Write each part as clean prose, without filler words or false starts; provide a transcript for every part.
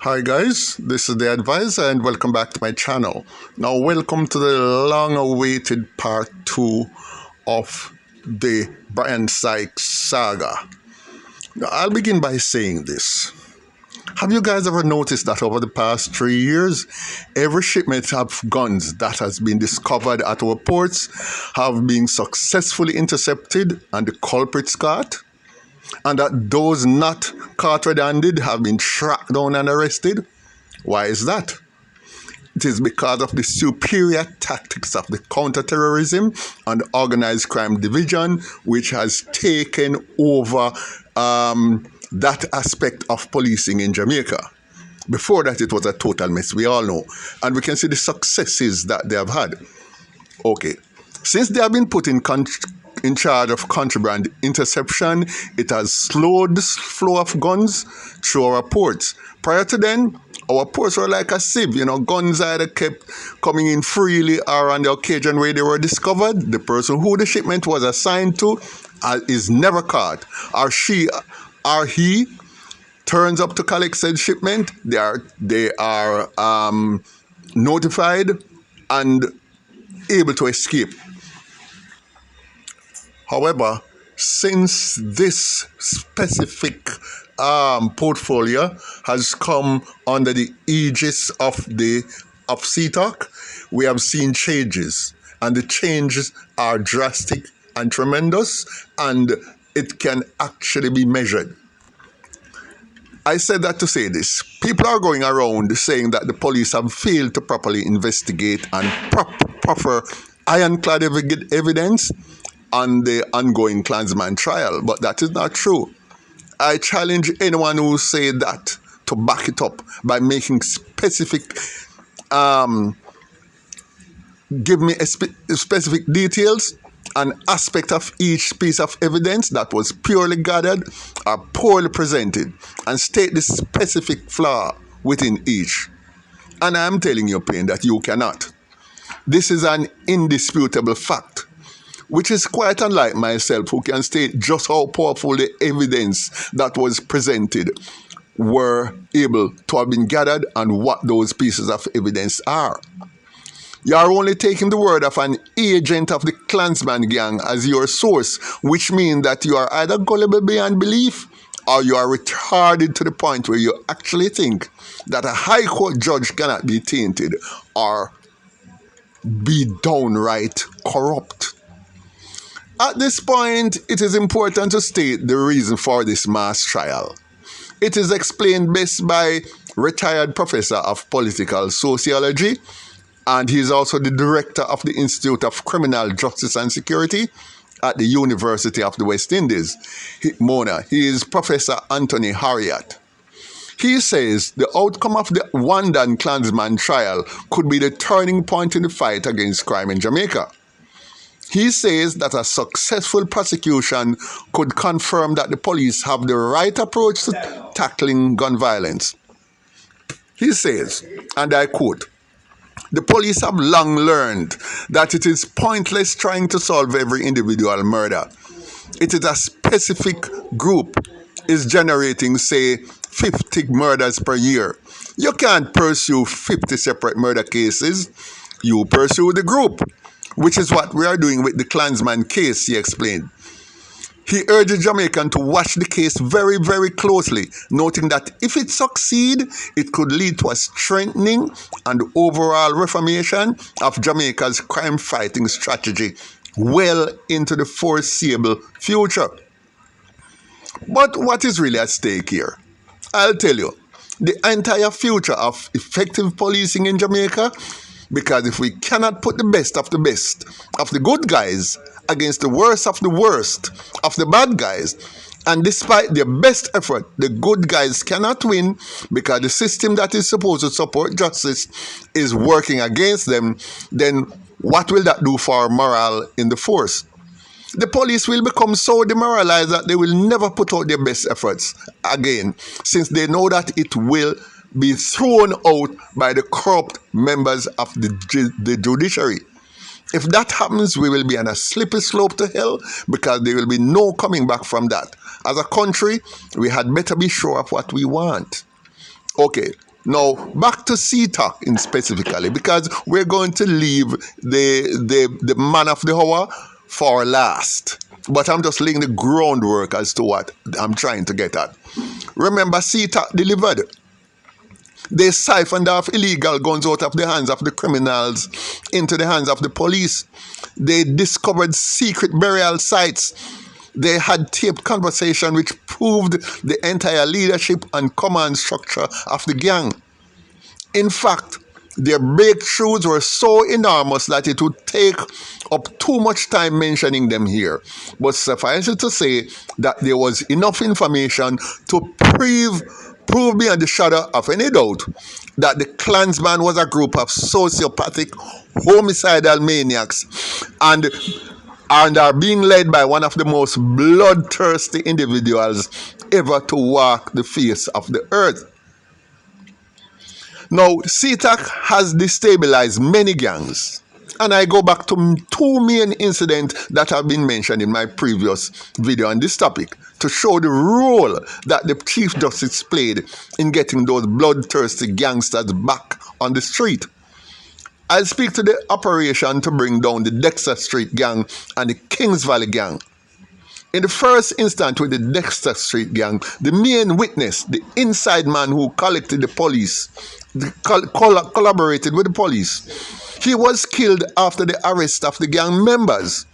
Hi guys, this is the advisor and welcome back to my channel. Now welcome to the long awaited part 2 of the Bryan Sykes saga. Now I'll begin by saying this. Have you guys ever noticed that over the past 3 years, every shipment of guns that has been discovered at our ports have been successfully intercepted and the culprits caught? And that those not caught red-handed have been tracked down and arrested? Why is that? It is because of the superior tactics of the counterterrorism and organized crime division, which has taken over that aspect of policing in Jamaica. Before that, it was a total mess, we all know. And we can see the successes that they have had. Okay, since they have been put in charge of contraband interception, it has slowed the flow of guns through our ports. Prior to then, our ports were like a sieve. Guns either kept coming in freely or on the occasion where they were discovered, the person who the shipment was assigned to is never caught. Or she or he turns up to collect said shipment, they are notified and able to escape. However, since this specific portfolio has come under the aegis of CTOC, we have seen changes, and the changes are drastic and tremendous, and it can actually be measured. I said that to say this. People are going around saying that the police have failed to properly investigate and proper ironclad evidence on the ongoing Clansman trial, but that is not true. I challenge anyone who say that to back it up by making specific, give me specific details and aspect of each piece of evidence that was purely gathered or poorly presented, and state the specific flaw within each. And I am telling you, plain, that you cannot. This is an indisputable fact, which is quite unlike myself, who can state just how powerful the evidence that was presented were able to have been gathered and what those pieces of evidence are. You are only taking the word of an agent of the Clansman gang as your source, which means that you are either gullible beyond belief or you are retarded to the point where you actually think that a high court judge cannot be tainted or be downright corrupt. At this point, it is important to state the reason for this mass trial. It is explained best by retired professor of political sociology, and he is also the director of the Institute of Criminal Justice and Security at the University of the West Indies, Mona. He is Professor Anthony Harriott. He says the outcome of the Wandan Clansman trial could be the turning point in the fight against crime in Jamaica. He says that a successful prosecution could confirm that the police have the right approach to tackling gun violence. He says, and I quote, "The police have long learned that it is pointless trying to solve every individual murder. It is a specific group is generating, say, 50 murders per year. You can't pursue 50 separate murder cases. You pursue the group, which is what we are doing with the Clansman case," he explained. He urged Jamaicans to watch the case very, very closely, noting that if it succeeds, it could lead to a strengthening and overall reformation of Jamaica's crime-fighting strategy well into the foreseeable future. But what is really at stake here? I'll tell you, the entire future of effective policing in Jamaica, because if we cannot put the best of the good guys against the worst of the bad guys, and despite their best effort, the good guys cannot win because the system that is supposed to support justice is working against them, then what will that do for our morale in the force? The police will become so demoralized that they will never put out their best efforts again, since they know that it will be thrown out by the corrupt members of the judiciary. If that happens, we will be on a slippery slope to hell, because there will be no coming back from that. As a country, we had better be sure of what we want. Okay, Now, back to CETA in specifically, because we're going to leave the man of the hour for last. But I'm just laying the groundwork as to what I'm trying to get at. Remember, CETA delivered. They siphoned off illegal guns out of the hands of the criminals into the hands of the police. They discovered secret burial sites. They had taped conversation which proved the entire leadership and command structure of the gang. In fact, their breakthroughs were so enormous that it would take up too much time mentioning them here. But suffice it to say that there was enough information to prove beyond the shadow of any doubt that the Clansman was a group of sociopathic, homicidal maniacs and are being led by one of the most bloodthirsty individuals ever to walk the face of the earth. Now, CETA has destabilized many gangs, and I go back to two main incidents that have been mentioned in my previous video on this topic to show the role that the Chief Justice played in getting those bloodthirsty gangsters back on the street. I'll speak to the operation to bring down the Dexter Street gang and the Kings Valley gang. In the first instance with the Dexter Street gang, the main witness, the inside man who collected the police, collaborated with the police, he was killed after the arrest of the gang members,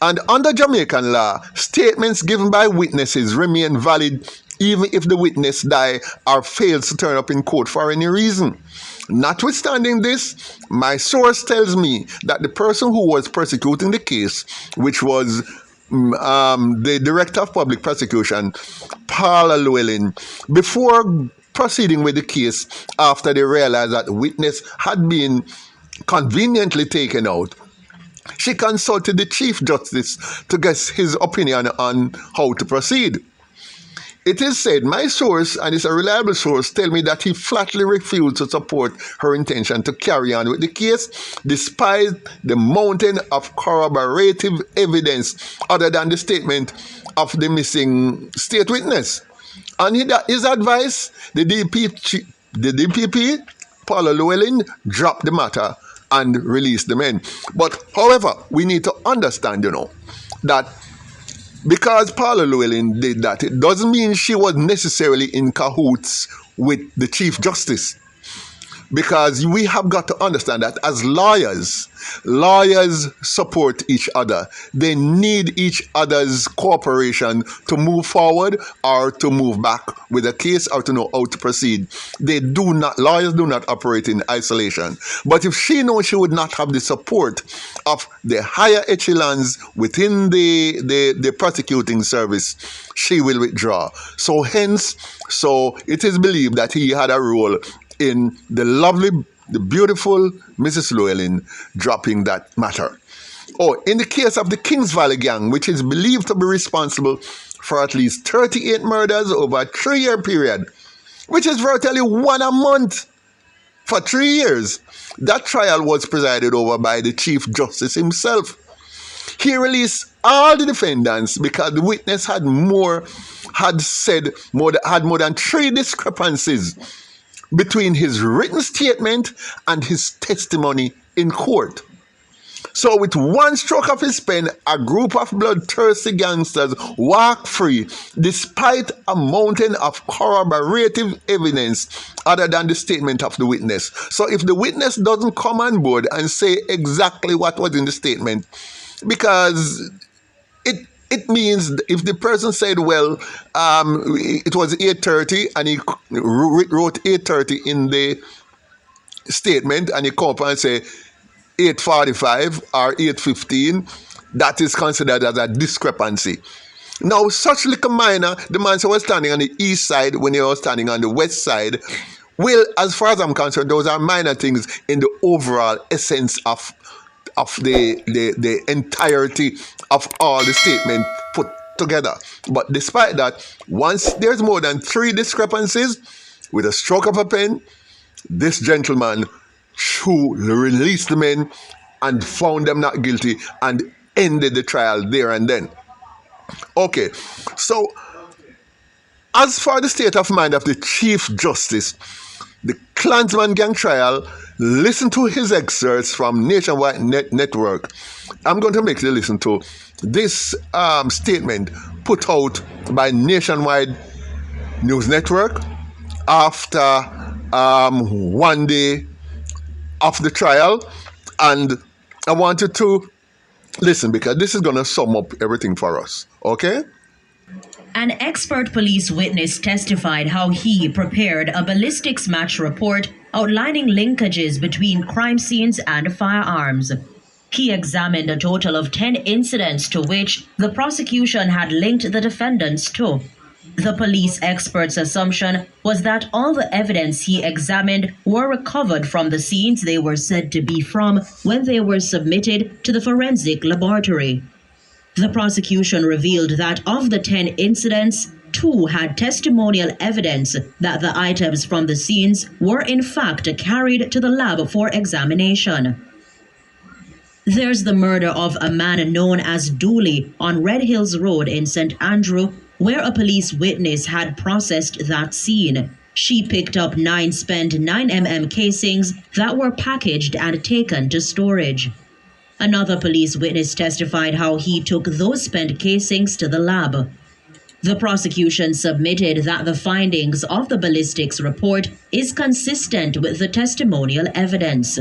And under Jamaican law, statements given by witnesses remain valid even if the witness die or fails to turn up in court for any reason. Notwithstanding this, my source tells me that the person who was prosecuting the case, which was the Director of Public Prosecution, Paula Llewellyn, before proceeding with the case after they realized that the witness had been conveniently taken out, she consulted the Chief Justice to get his opinion on how to proceed. It is said, my source, and it's a reliable source, tell me that he flatly refused to support her intention to carry on with the case, despite the mountain of corroborative evidence other than the statement of the missing state witness. On his advice, the DPP, Paula Llewellyn, dropped the matter and released the men. But, however, we need to understand, that because Paula Llewellyn did that, it doesn't mean she was necessarily in cahoots with the Chief Justice. Because we have got to understand that as lawyers support each other. They need each other's cooperation to move forward or to move back with a case or to know how to proceed. Lawyers do not operate in isolation. But if she knows she would not have the support of the higher echelons within the prosecuting service, she will withdraw. So it is believed that he had a role in the beautiful Mrs. Llewellyn dropping that matter. In the case of the Kings Valley gang, which is believed to be responsible for at least 38 murders over a 3-year period, which is virtually one a month for 3 years, that trial was presided over by the Chief Justice himself. He released all the defendants because the witness had more than 3 discrepancies between his written statement and his testimony in court. So with one stroke of his pen, a group of bloodthirsty gangsters walked free despite a mountain of corroborative evidence other than the statement of the witness. So if the witness doesn't come on board and say exactly what was in the statement, because it means if the person said, well, it was 8:30 and he wrote 8:30 in the statement and he come up and say 8:45 or 8:15, that is considered as a discrepancy. Now, such little minor, the man was standing on the east side when he was standing on the west side. Well, as far as I'm concerned, those are minor things in the overall essence of the entirety of all the statement put together. But despite that, once there's more than 3 discrepancies, with a stroke of a pen, this gentleman who released the men and found them not guilty and ended the trial there and then. Okay, so As for the state of mind of the Chief Justice, the Clansman gang trial, listen to his excerpts from Nationwide Network. I'm going to make you listen to this statement put out by Nationwide News Network after 1 day of the trial. And I wanted to listen because this is going to sum up everything for us. Okay? An expert police witness testified how he prepared a ballistics match report outlining linkages between crime scenes and firearms. He examined a total of 10 incidents to which the prosecution had linked the defendants to. The police expert's assumption was that all the evidence he examined were recovered from the scenes they were said to be from when they were submitted to the forensic laboratory. The prosecution revealed that of the 10 incidents, 2 had testimonial evidence that the items from the scenes were in fact carried to the lab for examination. There's the murder of a man known as Dooley on Red Hills Road in St. Andrew, where a police witness had processed that scene. She picked up 9 spent 9mm casings that were packaged and taken to storage. Another police witness testified how he took those spent casings to the lab. The prosecution submitted that the findings of the ballistics report is consistent with the testimonial evidence.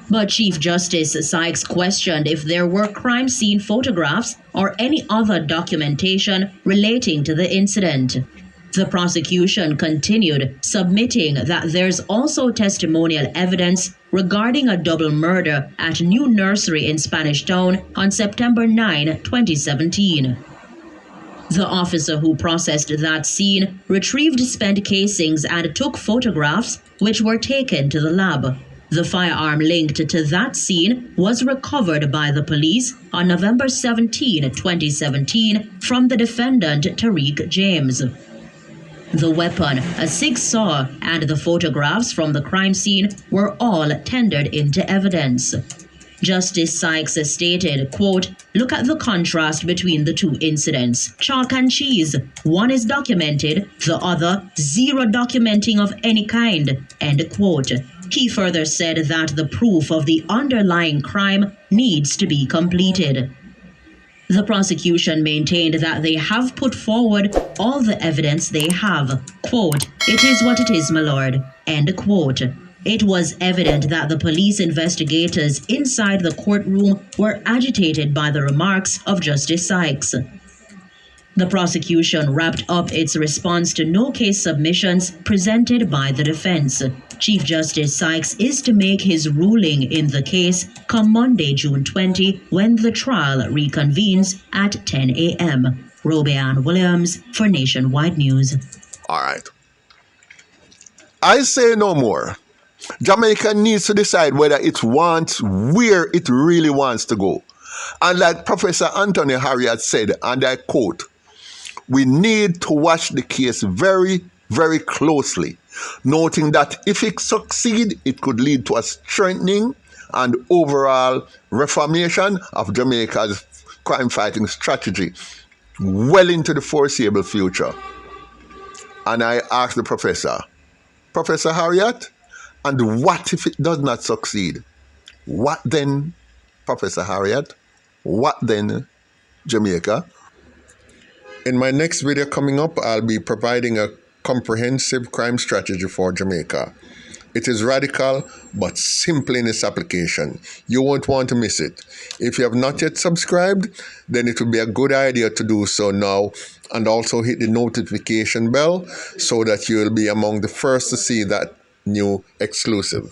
But Chief Justice Sykes questioned if there were crime scene photographs or any other documentation relating to the incident. The prosecution continued, submitting that there's also testimonial evidence regarding a double murder at New Nursery in Spanish Town on September 9, 2017. The officer who processed that scene retrieved spent casings and took photographs, which were taken to the lab. The firearm linked to that scene was recovered by the police on November 17, 2017, from the defendant Tariq James. The weapon, a sig-saw, and the photographs from the crime scene were all tendered into evidence. Justice Sykes stated, quote, "Look at the contrast between the 2 incidents. Chalk and cheese. One is documented, the other zero documenting of any kind," end quote. He further said that the proof of the underlying crime needs to be completed. The prosecution maintained that they have put forward all the evidence they have. Quote, "It is what it is, my lord," end quote. It was evident that the police investigators inside the courtroom were agitated by the remarks of Justice Sykes. The prosecution wrapped up its response to no case submissions presented by the defense. Chief Justice Sykes is to make his ruling in the case come Monday, June 20, when the trial reconvenes at 10 a.m. Robeanne Williams for Nationwide News. All right. I say no more. Jamaica needs to decide whether it wants where it really wants to go. And like Professor Anthony Harriott said, and I quote, "We need to watch the case very, very closely, noting that if it succeeds, it could lead to a strengthening and overall reformation of Jamaica's crime-fighting strategy well into the foreseeable future." And I asked the professor, "Professor Harriott, and what if it does not succeed? What then, Professor Harriott? What then, Jamaica?" In my next video coming up, I'll be providing a comprehensive crime strategy for Jamaica. It is radical, but simple in its application. You won't want to miss it. If you have not yet subscribed, then it would be a good idea to do so now, and also hit the notification bell so that you will be among the first to see that new exclusive.